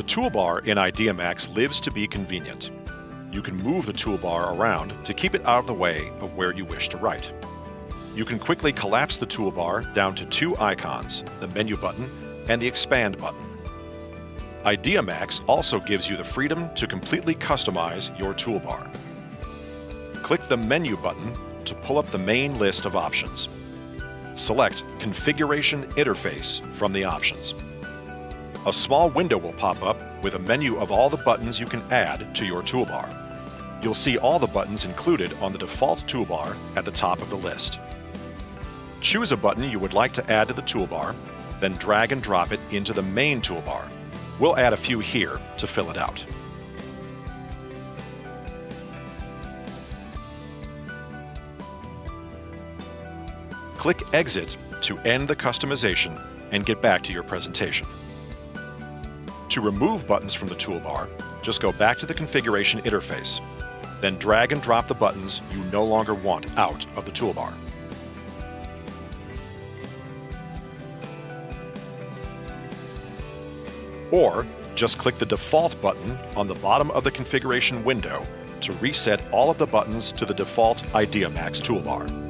The toolbar in IdeaMax lives to be convenient. You can move the toolbar around to keep it out of the way of where you wish to write. You can quickly collapse the toolbar down to two icons, the menu button and the expand button. IdeaMax also gives you the freedom to completely customize your toolbar. Click the menu button to pull up the main list of options. Select Configuration Interface from the options. A small window will pop up with a menu of all the buttons you can add to your toolbar. You'll see all the buttons included on the default toolbar at the top of the list. Choose a button you would like to add to the toolbar, then drag and drop it into the main toolbar. We'll add a few here to fill it out. Click Exit to end the customization and get back to your presentation. To remove buttons from the toolbar, just go back to the configuration interface, then drag and drop the buttons you no longer want out of the toolbar. Or just click the default button on the bottom of the configuration window to reset all of the buttons to the default IdeaMax toolbar.